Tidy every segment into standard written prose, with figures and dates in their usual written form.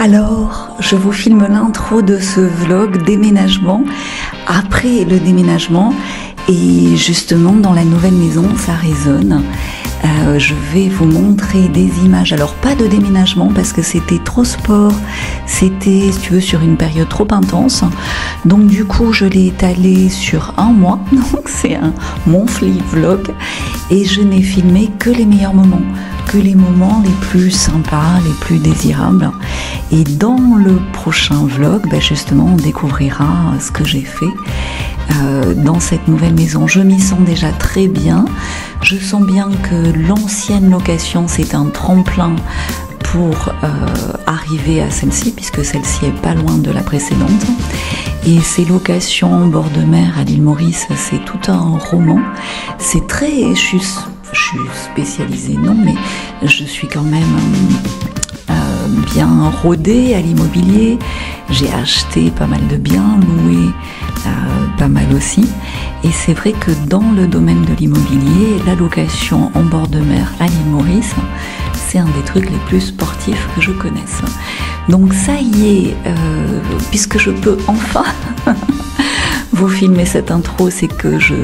Alors, je vous filme l'intro de ce vlog déménagement, après le déménagement, et justement dans la nouvelle maison, ça résonne. Je vais vous montrer des images, alors pas de déménagement parce que c'était trop sport, c'était, si tu veux, sur une période trop intense, donc du coup je l'ai étalé sur un mois, donc c'est un monthly vlog, et je n'ai filmé que les meilleurs moments, que les moments les plus sympas, les plus désirables. Et dans le prochain vlog, justement, on découvrira ce que j'ai fait dans cette nouvelle maison. Je m'y sens déjà très bien. Je sens bien que l'ancienne location, c'est un tremplin pour arriver à celle-ci, puisque celle-ci est pas loin de la précédente. Et ces locations en bord de mer à l'île Maurice, c'est tout un roman. C'est très... Je suis spécialisée, non, mais je suis quand même bien rodée à l'immobilier. J'ai acheté pas mal de biens, loué pas mal aussi. Et c'est vrai que dans le domaine de l'immobilier, la location en bord de mer à l'île Maurice, c'est un des trucs les plus sportifs que je connaisse. Donc ça y est, puisque je peux enfin vous filmer cette intro, c'est que je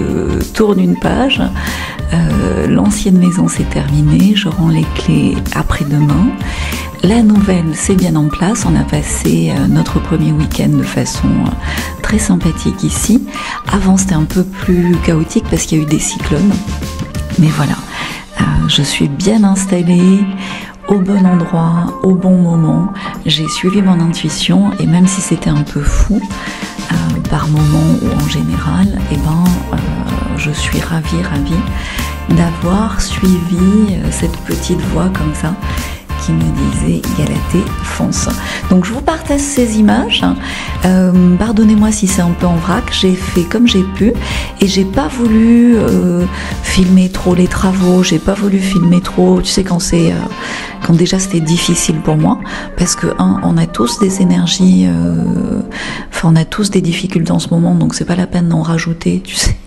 tourne une page. L'ancienne maison c'est terminé, je rends les clés après-demain. La nouvelle c'est bien en place, on a passé notre premier week-end de façon très sympathique ici. Avant c'était un peu plus chaotique parce qu'il y a eu des cyclones, mais voilà, je suis bien installée, au bon endroit, au bon moment. J'ai suivi mon intuition et même si c'était un peu fou par moment ou en général, je suis ravie d'avoir suivi cette petite voix comme ça qui me disait Galatée, fonce. Donc je vous partage ces images. Pardonnez-moi si c'est un peu en vrac, j'ai fait comme j'ai pu et j'ai pas voulu filmer trop les travaux, j'ai pas voulu filmer trop, tu sais, quand déjà c'était difficile pour moi, parce que on a tous des énergies, on a tous des difficultés en ce moment, donc c'est pas la peine d'en rajouter, tu sais.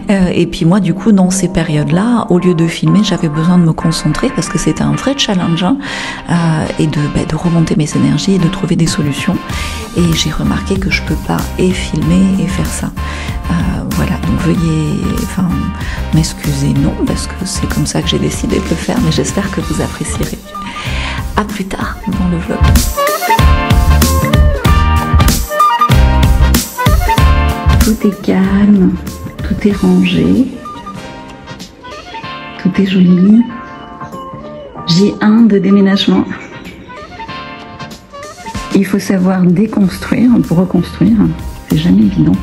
Et puis moi, du coup, dans ces périodes-là, au lieu de filmer, j'avais besoin de me concentrer parce que c'était un vrai challenge et de remonter mes énergies et de trouver des solutions. Et j'ai remarqué que je peux pas et filmer et faire ça. Voilà, donc veuillez m'excuser, non, parce que c'est comme ça que j'ai décidé de le faire, mais j'espère que vous apprécierez. À plus tard dans le vlog. Tout est calme. Tout est rangé, tout est joli. J1 de déménagement. Il faut savoir déconstruire pour reconstruire, c'est jamais évident.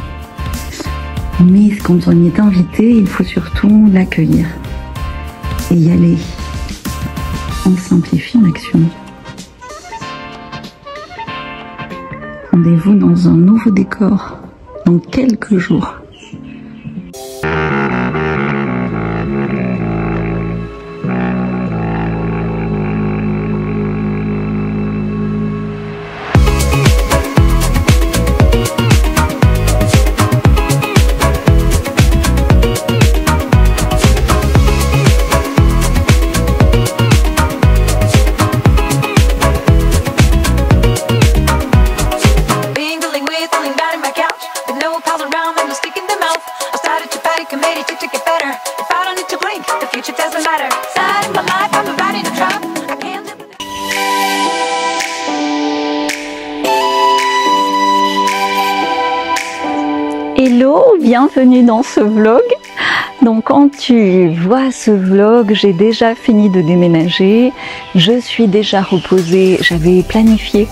Mais quand on y est invité, il faut surtout l'accueillir et y aller en simplifiant l'action. Rendez-vous dans un nouveau décor dans quelques jours. Hello, bienvenue dans ce vlog. Donc quand tu vois ce vlog, j'ai déjà fini de déménager, je suis déjà reposée, j'avais planifié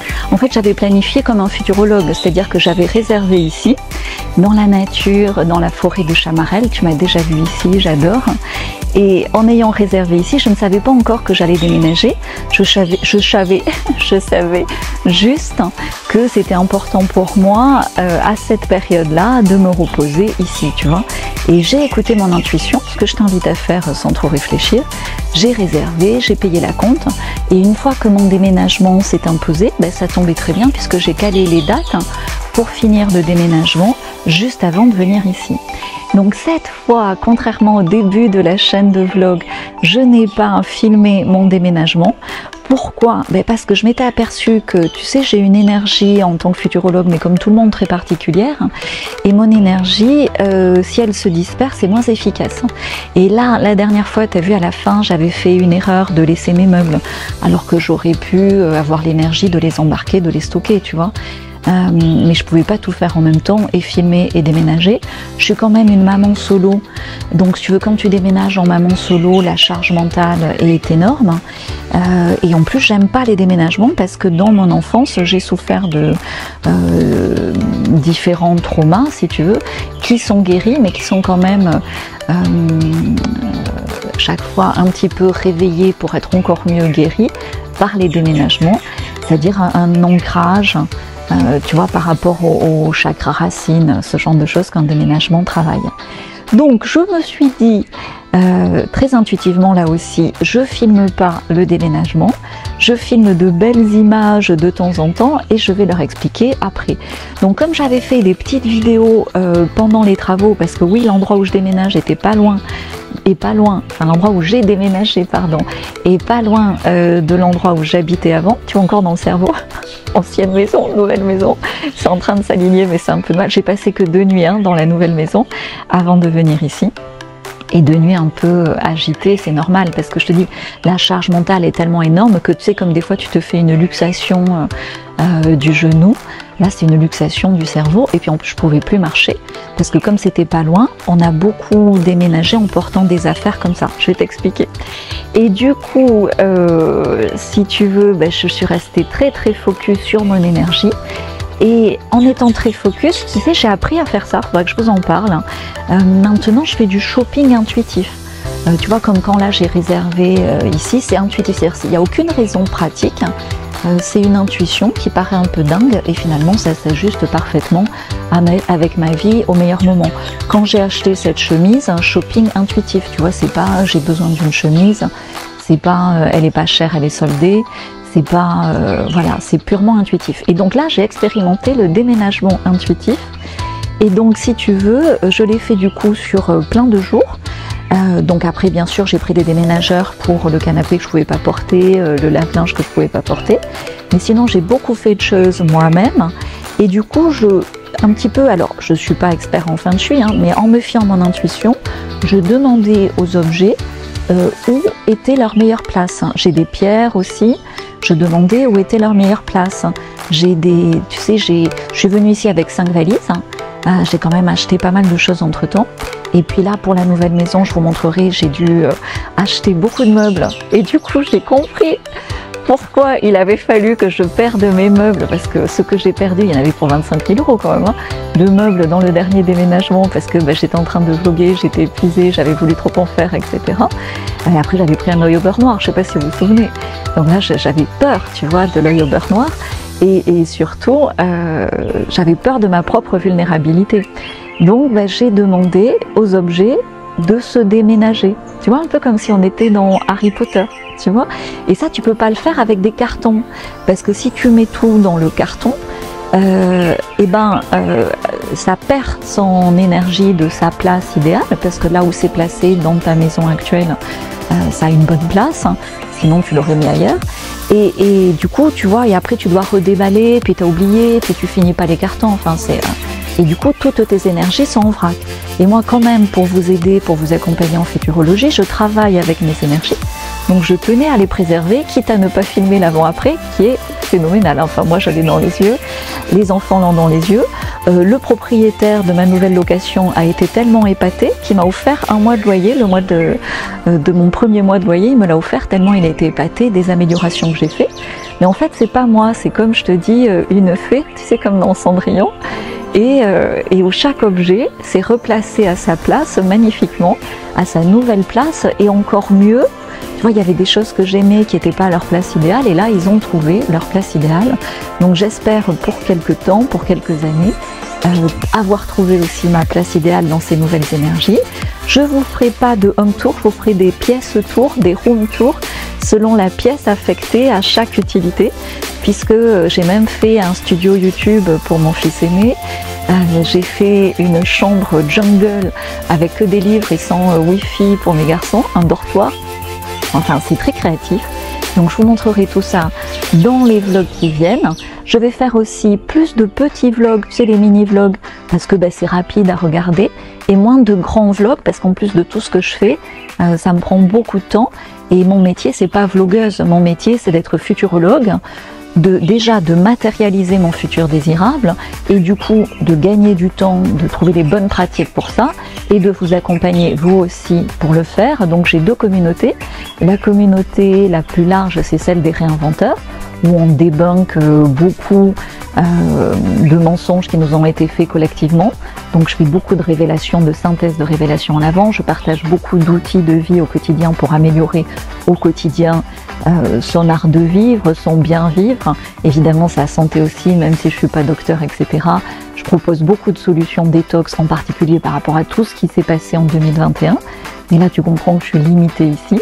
comme un futurologue, c'est-à-dire que j'avais réservé ici, dans la nature, dans la forêt de Chamarel, tu m'as déjà vu ici, j'adore. Et en ayant réservé ici, je ne savais pas encore que j'allais déménager. Je savais juste que c'était important pour moi à cette période-là de me reposer ici, tu vois. Et j'ai écouté mon intuition, ce que je t'invite à faire sans trop réfléchir. J'ai réservé, j'ai payé la compte. Et une fois que mon déménagement s'est imposé, ça tombait très bien puisque j'ai calé les dates pour finir le déménagement juste avant de venir ici. Donc cette fois, contrairement au début de la chaîne de vlog, je n'ai pas filmé mon déménagement. Pourquoi? Parce que je m'étais aperçue que, tu sais, j'ai une énergie en tant que futurologue, mais comme tout le monde, très particulière. Et mon énergie, si elle se disperse, c'est moins efficace. Et là, la dernière fois, tu as vu, à la fin, j'avais fait une erreur de laisser mes meubles, alors que j'aurais pu avoir l'énergie de les embarquer, de les stocker, tu vois. Mais je pouvais pas tout faire en même temps et filmer et déménager. Je suis quand même une maman solo, donc si tu veux, quand tu déménages en maman solo, la charge mentale est énorme. Et en plus, j'aime pas les déménagements parce que dans mon enfance, j'ai souffert de différents traumas, si tu veux, qui sont guéris, mais qui sont quand même chaque fois un petit peu réveillés pour être encore mieux guéris par les déménagements, c'est-à-dire un ancrage. Tu vois, par rapport au chakra racine, ce genre de choses qu'un déménagement travaille. Donc je me suis dit, très intuitivement là aussi, je filme pas le déménagement, je filme de belles images de temps en temps et je vais leur expliquer après. Donc comme j'avais fait des petites vidéos pendant les travaux, parce que oui, l'endroit où je déménage était pas loin, enfin l'endroit où j'ai déménagé, pardon, et pas loin de l'endroit où j'habitais avant, tu vois, encore dans le cerveau, ancienne maison, nouvelle maison, c'est en train de s'aligner mais c'est un peu mal, j'ai passé que 2 nuits dans la nouvelle maison avant de venir ici. Et 2 nuits un peu agitées, c'est normal, parce que je te dis, la charge mentale est tellement énorme que tu sais, comme des fois tu te fais une luxation du genou, là c'est une luxation du cerveau, et puis en plus je pouvais plus marcher, parce que comme c'était pas loin, on a beaucoup déménagé en portant des affaires comme ça, je vais t'expliquer. Et du coup, si tu veux, je suis restée très focus sur mon énergie. Et en étant très focus, tu sais, j'ai appris à faire ça, il faudrait que je vous en parle. Maintenant, je fais du shopping intuitif. Tu vois, comme quand là j'ai réservé ici, c'est intuitif. Il n'y a aucune raison pratique. C'est une intuition qui paraît un peu dingue et finalement ça s'ajuste parfaitement avec ma vie au meilleur moment. Quand j'ai acheté cette chemise, un shopping intuitif, tu vois, c'est pas j'ai besoin d'une chemise, c'est pas elle est pas chère, elle est soldée. C'est pas, voilà, c'est purement intuitif. Et donc là, j'ai expérimenté le déménagement intuitif. Et donc, si tu veux, je l'ai fait du coup sur plein de jours. Donc après, bien sûr, j'ai pris des déménageurs pour le canapé que je pouvais pas porter, le lave-linge que je pouvais pas porter. Mais sinon, j'ai beaucoup fait de choses moi-même. Et du coup, un petit peu, alors, je suis pas expert en feng shui, mais en me fiant à mon intuition, je demandais aux objets où était leur meilleure place. J'ai des pierres aussi. Je demandais où était leur meilleure place. J'ai des, tu sais, je suis venue ici avec 5 valises. J'ai quand même acheté pas mal de choses entre temps. Et puis là, pour la nouvelle maison, je vous montrerai, j'ai dû acheter beaucoup de meubles. Et du coup, j'ai compris pourquoi il avait fallu que je perde mes meubles, parce que ce que j'ai perdu, il y en avait pour 25 000 € quand même, de meubles dans le dernier déménagement, parce que j'étais en train de vlogger, j'étais épuisée, j'avais voulu trop en faire, etc. Et après, j'avais pris un œil au beurre noir, je sais pas si vous vous souvenez. Donc là, j'avais peur, tu vois, de l'œil au beurre noir, et surtout, j'avais peur de ma propre vulnérabilité. Donc, j'ai demandé aux objets de se déménager. Tu vois, un peu comme si on était dans Harry Potter, tu vois. Et ça, tu peux pas le faire avec des cartons. Parce que si tu mets tout dans le carton, ça perd son énergie de sa place idéale. Parce que là où c'est placé dans ta maison actuelle, ça a une bonne place. Sinon, tu l'aurais mis ailleurs. Et du coup, tu vois, et après, tu dois redéballer, puis tu as oublié, puis tu finis pas les cartons. Enfin, c'est... Et du coup, toutes tes énergies sont en vrac. Et moi, quand même, pour vous aider, pour vous accompagner en futurologie, je travaille avec mes énergies. Donc, je tenais à les préserver, quitte à ne pas filmer l'avant-après, qui est phénoménal. Enfin, moi, je l'ai dans les yeux. Les enfants l'ont dans les yeux. Le propriétaire de ma nouvelle location a été tellement épaté qu'il m'a offert un mois de loyer. Le mois de mon premier mois de loyer, il me l'a offert tellement il a été épaté des améliorations que j'ai fait. Mais en fait, c'est pas moi. C'est comme je te dis, une fée, tu sais, comme dans Cendrillon. Et où chaque objet s'est replacé à sa place magnifiquement, à sa nouvelle place, et encore mieux, tu vois, il y avait des choses que j'aimais qui n'étaient pas à leur place idéale, et là ils ont trouvé leur place idéale. Donc j'espère pour quelques temps, pour quelques années, avoir trouvé aussi ma place idéale dans ces nouvelles énergies. Je vous ferai pas de home tour, je vous ferai des pièces tour, des room tours, selon la pièce affectée à chaque utilité, puisque j'ai même fait un studio YouTube pour mon fils aîné. J'ai fait une chambre jungle avec que des livres et sans wifi pour mes garçons, un dortoir. Enfin, c'est très créatif. Donc je vous montrerai tout ça dans les vlogs qui viennent. Je vais faire aussi plus de petits vlogs, tu sais, les mini vlogs, parce que c'est rapide à regarder, et moins de grands vlogs, parce qu'en plus de tout ce que je fais, ça me prend beaucoup de temps. Et mon métier, c'est pas vlogueuse, mon métier c'est d'être futurologue, déjà de matérialiser mon futur désirable, et du coup de gagner du temps, de trouver les bonnes pratiques pour ça, et de vous accompagner vous aussi pour le faire. Donc j'ai deux communautés. La communauté la plus large, c'est celle des réinventeurs, où on débunk beaucoup de mensonges qui nous ont été faits collectivement. Donc je fais beaucoup de révélations, de synthèse de révélations en avant. Je partage beaucoup d'outils de vie au quotidien pour améliorer au quotidien son art de vivre, son bien vivre, évidemment sa santé aussi, même si je ne suis pas docteur, etc. Je propose beaucoup de solutions détox, en particulier par rapport à tout ce qui s'est passé en 2021. Et là, tu comprends que je suis limitée ici.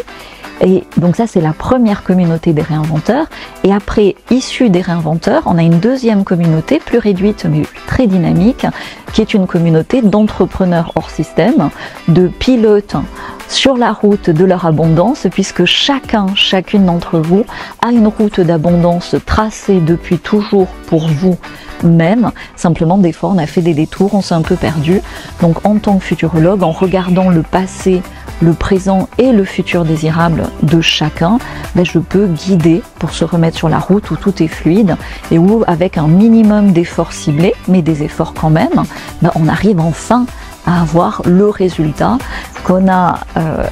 Et donc ça, c'est la première communauté des réinventeurs. Et après, issue des réinventeurs, on a une deuxième communauté, plus réduite mais très dynamique, qui est une communauté d'entrepreneurs hors système, de pilotes sur la route de leur abondance, puisque chacune d'entre vous a une route d'abondance tracée depuis toujours pour vous même. Simplement, des fois, on a fait des détours, on s'est un peu perdu. Donc, en tant que futurologue, en regardant le passé, le présent et le futur désirable de chacun, je peux guider pour se remettre sur la route où tout est fluide et où, avec un minimum d'efforts ciblés, mais des efforts quand même, on arrive enfin à avoir le résultat qu'on a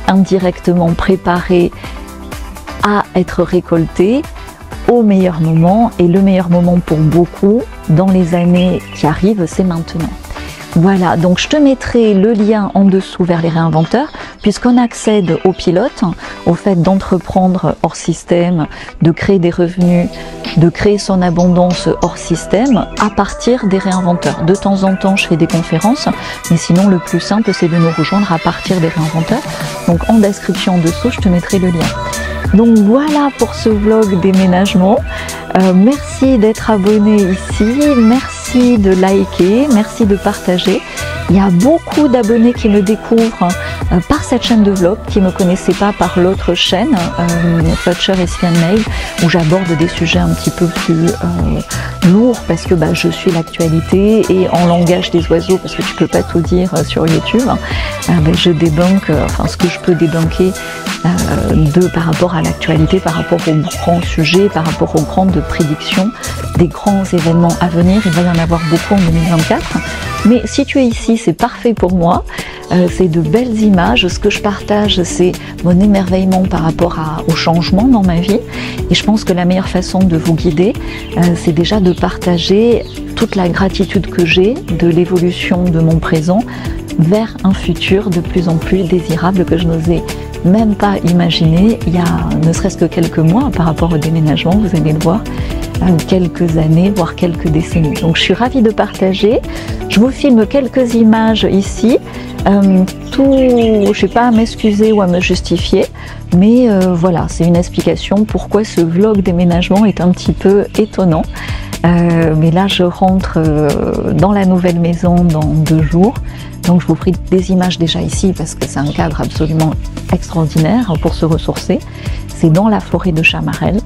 indirectement préparé à être récolté au meilleur moment. Et le meilleur moment pour beaucoup dans les années qui arrivent, c'est maintenant. Voilà, donc je te mettrai le lien en dessous vers les réinventeurs, puisqu'on accède au pilote, au fait d'entreprendre hors système, de créer des revenus, de créer son abondance hors système à partir des réinventeurs. De temps en temps, je fais des conférences, mais sinon le plus simple, c'est de nous rejoindre à partir des réinventeurs. Donc en description en dessous, je te mettrai le lien. Donc voilà pour ce vlog déménagement. Merci d'être abonné ici, merci de liker, merci de partager. Il y a beaucoup d'abonnés qui me découvrent par cette chaîne de vlog, qui ne me connaissaient pas par l'autre chaîne, Fletcher Espian Mail, où j'aborde des sujets un petit peu plus lourds, parce que je suis l'actualité, et en langage des oiseaux, parce que tu peux pas tout dire sur YouTube, je débunk, ce que je peux débunker par rapport à l'actualité, par rapport aux grands sujets, par rapport aux grandes prédictions, des grands événements à venir. Il va y en avoir beaucoup en 2024. Mais si tu es ici, c'est parfait pour moi. C'est de belles images. Ce que je partage, c'est mon émerveillement par rapport au changement dans ma vie. Et je pense que la meilleure façon de vous guider, c'est déjà de partager toute la gratitude que j'ai de l'évolution de mon présent vers un futur de plus en plus désirable que je n'osais même pas imaginer il y a ne serait-ce que quelques mois par rapport au déménagement, vous allez le voir, quelques années, voire quelques décennies. Donc je suis ravie de partager. Je vous filme quelques images ici. Je ne sais pas à m'excuser ou à me justifier, mais voilà, c'est une explication pourquoi ce vlog déménagement est un petit peu étonnant. Mais là, je rentre dans la nouvelle maison dans 2 jours. Donc je vous ferai des images déjà ici parce que c'est un cadre absolument extraordinaire pour se ressourcer. C'est dans la forêt de Chamarel.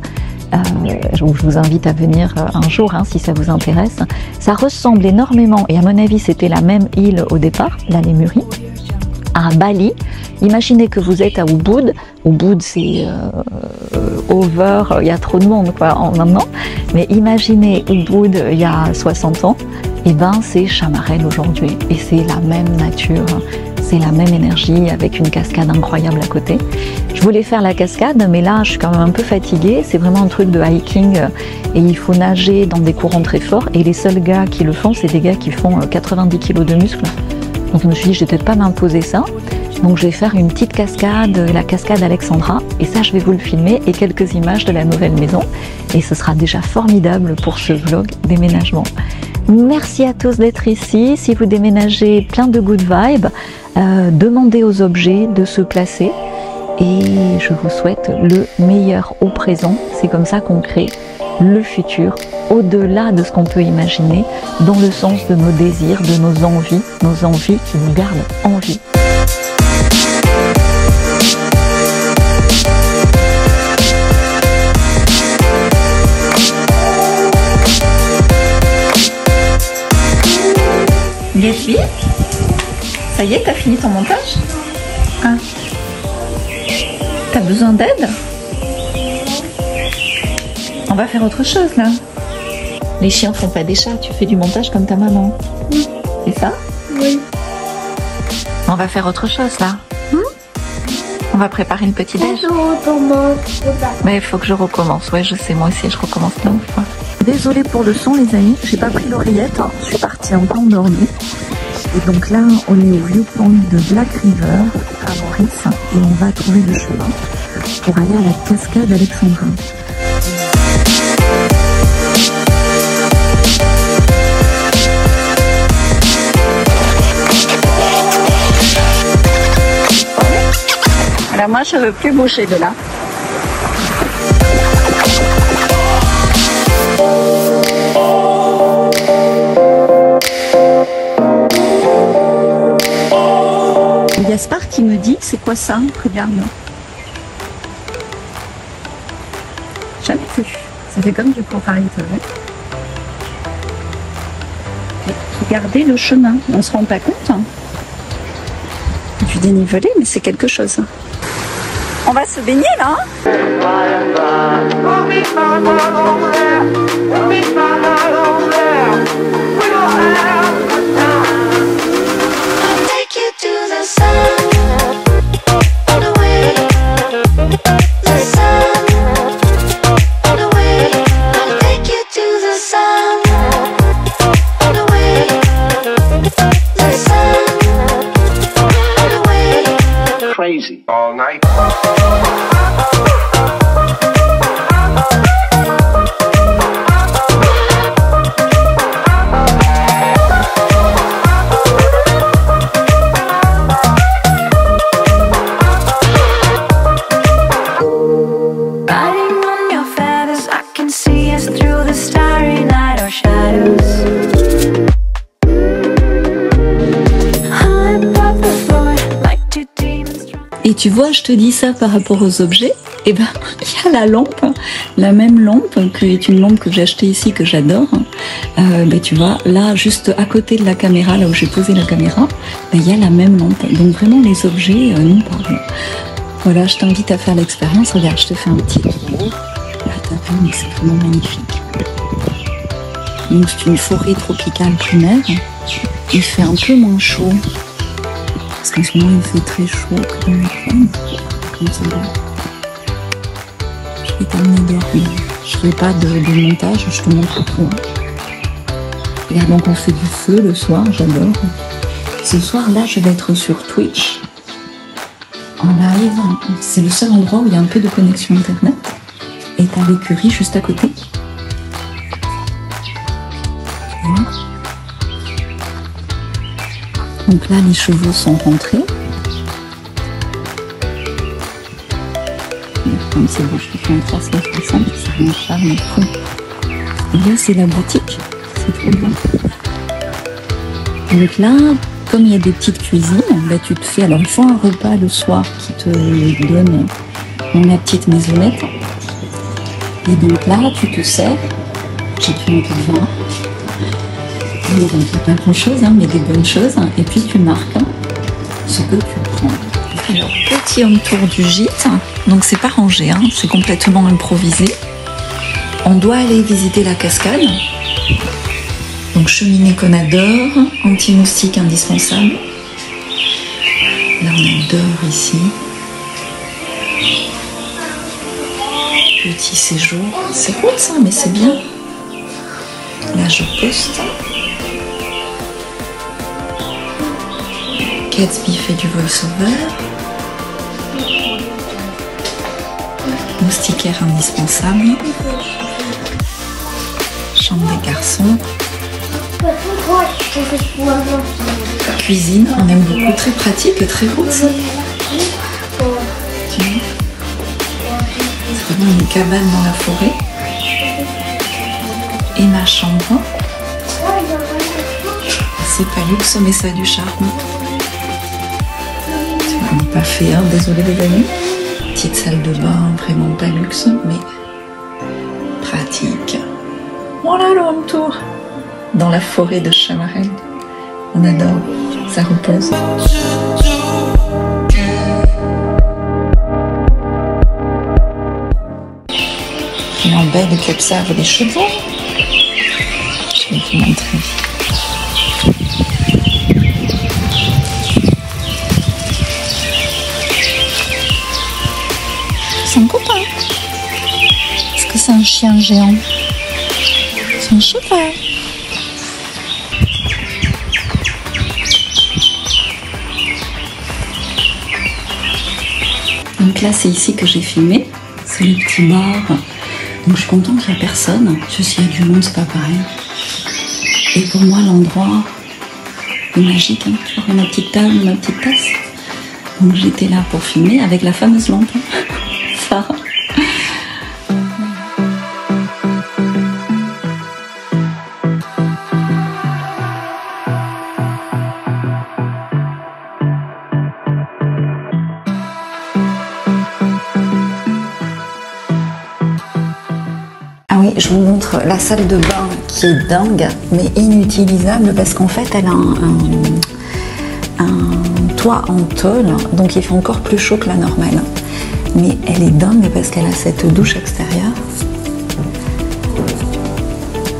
Je vous invite à venir un jour si ça vous intéresse. Ça ressemble énormément, et à mon avis c'était la même île au départ, la Lémurie, à Bali. Imaginez que vous êtes à Ubud. Ubud c'est over, il y a trop de monde maintenant, mais imaginez Ubud il y a 60 ans, et c'est Chamarel aujourd'hui, et c'est la même nature, c'est la même énergie avec une cascade incroyable à côté. Je voulais faire la cascade, mais là je suis quand même un peu fatiguée, c'est vraiment un truc de hiking et il faut nager dans des courants très forts, et les seuls gars qui le font, c'est des gars qui font 90 kg de muscles. Donc je me suis dit, je vais peut-être pas m'imposer ça. Donc je vais faire une petite cascade, la cascade Alexandra, et ça je vais vous le filmer, et quelques images de la nouvelle maison, et ce sera déjà formidable pour ce vlog déménagement. Merci à tous d'être ici. Si vous déménagez, plein de good vibes. Demandez aux objets de se placer. Et je vous souhaite le meilleur au présent. C'est comme ça qu'on crée le futur, au-delà de ce qu'on peut imaginer, dans le sens de nos désirs, de nos envies qui nous gardent en vie. Gatsby, ça y est, t'as fini ton montage? Hein? T'as besoin d'aide? On va faire autre chose là. Les chiens font pas des chats, tu fais du montage comme ta maman. C'est ça? Oui. On va faire autre chose là. On va préparer une petite déj. Mais il faut que je recommence. Ouais, je sais, moi aussi, je recommence plein de fois. Désolée pour le son, les amis. J'ai pas pris l'oreillette. Je suis partie un peu endormie. Et donc là, on est au viewpoint de Black River à Maurice. Et on va trouver le chemin pour aller à la cascade Alexandrin. Alors moi, je veux plus bouger de là. Gaspard qui me dit, c'est quoi ça? Regarde. Jamais vu. Ça fait comme du corail, tu vois. Regardez le chemin, on se rend pas compte. Hein. Du dénivelé, mais c'est quelque chose. On va se baigner là. Crazy all night. Riding on your feathers, I can see us through the starry night or shadows. Et tu vois, je te dis ça par rapport aux objets, et ben il y a la lampe, la même lampe qui est une lampe que j'ai achetée ici, que j'adore. Ben, tu vois, là, juste à côté de la caméra, là où j'ai posé la caméra, ben, il y a la même lampe. Donc vraiment, les objets nous parlent. Voilà, je t'invite à faire l'expérience. Regarde, je te fais un petit tour. Là, t'as vu, mais c'est vraiment magnifique. Donc c'est une forêt tropicale primaire. Il fait un peu moins chaud. Parce qu'en ce moment, il fait très chaud que dans les comme ça. Je vais terminer dehors. Je ferai pas de montage, je te montre tout. Regarde, donc on fait du feu le soir, j'adore. Ce soir-là, je vais être sur Twitch. En live, c'est le seul endroit où il y a un peu de connexion internet. Et t'as l'écurie juste à côté. Voilà. Donc là, les chevaux sont rentrés. Comme c'est beau, je fais un trace la façon, ça a un charme fou. Et là, c'est la boutique. C'est trop bien. Donc là, comme il y a des petites cuisines, bah, tu te fais... Alors, il faut un repas le soir qui te donne dans la petite maisonnette. Et donc là, tu te sers. J'ai pris un peu de vin. Il n'y a pas grand chose, hein, mais des bonnes choses. Et puis tu marques ce que tu prends. Alors, petit home tour du gîte. Donc c'est pas rangé, hein, c'est complètement improvisé. On doit aller visiter la cascade. Donc cheminée qu'on adore, anti-moustique indispensable. Là on adore ici. Petit séjour. C'est cool ça, mais c'est bien. Là je poste. Gatsby fait du voice-over. Moustiquaire indispensable. Chambre des garçons. Cuisine, on aime beaucoup, très pratique et très roots. C'est vraiment une cabane dans la forêt. Et ma chambre. C'est pas luxe, mais ça a du charme. On n'est pas fait, hein, désolé les amis. Petite salle de bain, vraiment pas luxe, mais pratique. Voilà le home tour dans la forêt de Chamarel. On adore, ça repose. Et en belle qui observe les chevaux. Je vais vous montrer. C'est un copain. Est-ce que c'est un chien géant? C'est un cheval. Donc là, c'est ici que j'ai filmé. C'est le petit bar. Donc je suis contente qu'il n'y a personne. S'il y a du monde, c'est pas pareil. Et pour moi, l'endroit est magique. Hein. J'aurai ma petite table, ma petite tasse. Donc j'étais là pour filmer avec la fameuse lampe. Ça. Ah oui, je vous montre la salle de bain qui est dingue, mais inutilisable parce qu'en fait, elle a un toit en tôle, donc il fait encore plus chaud que la normale. Mais elle est dingue parce qu'elle a cette douche extérieure.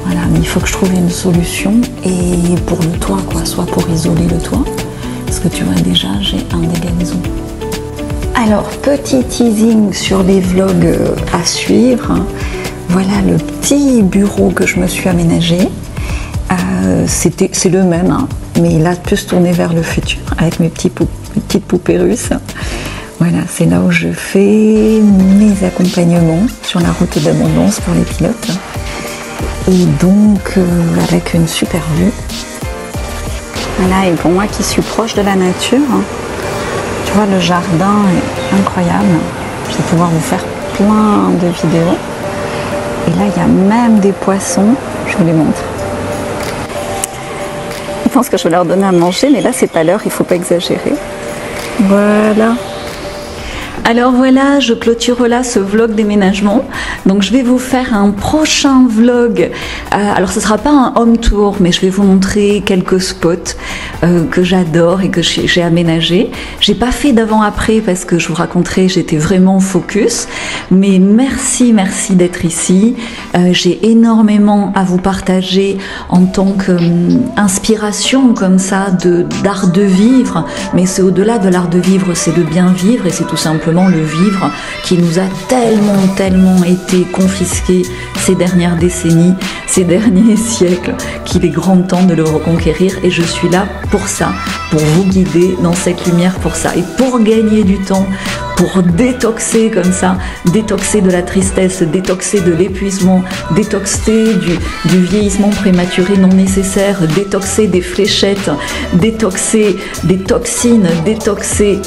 Voilà, mais il faut que je trouve une solution. Et pour le toit, quoi, soit pour isoler le toit, parce que tu vois déjà, j'ai un dégât des eaux. Alors, petit teasing sur les vlogs à suivre. Voilà le petit bureau que je me suis aménagé. C'est le même, hein, mais il a plus tourné vers le futur avec mes petites poupées russes. Voilà, c'est là où je fais mes accompagnements sur la route d'abondance pour les pilotes. Et donc, avec une super vue. Voilà, et pour moi qui suis proche de la nature, hein, tu vois, le jardin est incroyable. Je vais pouvoir vous faire plein de vidéos. Et là, il y a même des poissons. Je vous les montre. Je pense que je vais leur donner à manger, mais là, c'est pas l'heure, il faut pas exagérer. Voilà. Alors voilà, je clôture là ce vlog déménagement. Donc je vais vous faire un prochain vlog. Alors ce sera pas un home tour, mais je vais vous montrer quelques spots que j'adore et que j'ai aménagés. J'ai pas fait d'avant-après parce que je vous raconterai, j'étais vraiment focus. Mais merci d'être ici. J'ai énormément à vous partager en tant qu'inspiration comme ça d'art de vivre. Mais c'est au-delà de l'art de vivre, c'est le bien vivre et c'est tout simplement le vivre qui nous a tellement été confisqué ces dernières décennies, ces derniers siècles, qu'il est grand temps de le reconquérir et je suis là pour ça, pour vous guider dans cette lumière pour ça et pour gagner du temps, pour détoxer comme ça, détoxer de la tristesse, détoxer de l'épuisement, détoxer du vieillissement prématuré non nécessaire, détoxer des fléchettes, détoxer des toxines, détoxer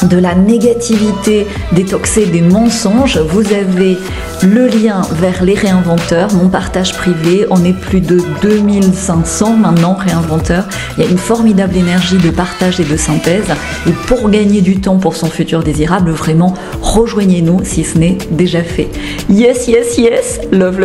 de la négativité, détoxer des mensonges. Vous avez le lien vers les réinventeurs, mon partage privé. On est plus de 2500 maintenant réinventeurs. Il y a une formidable énergie de partage et de synthèse. Et pour gagner du temps pour son futur désirable, vraiment, rejoignez-nous si ce n'est déjà fait. Yes, love.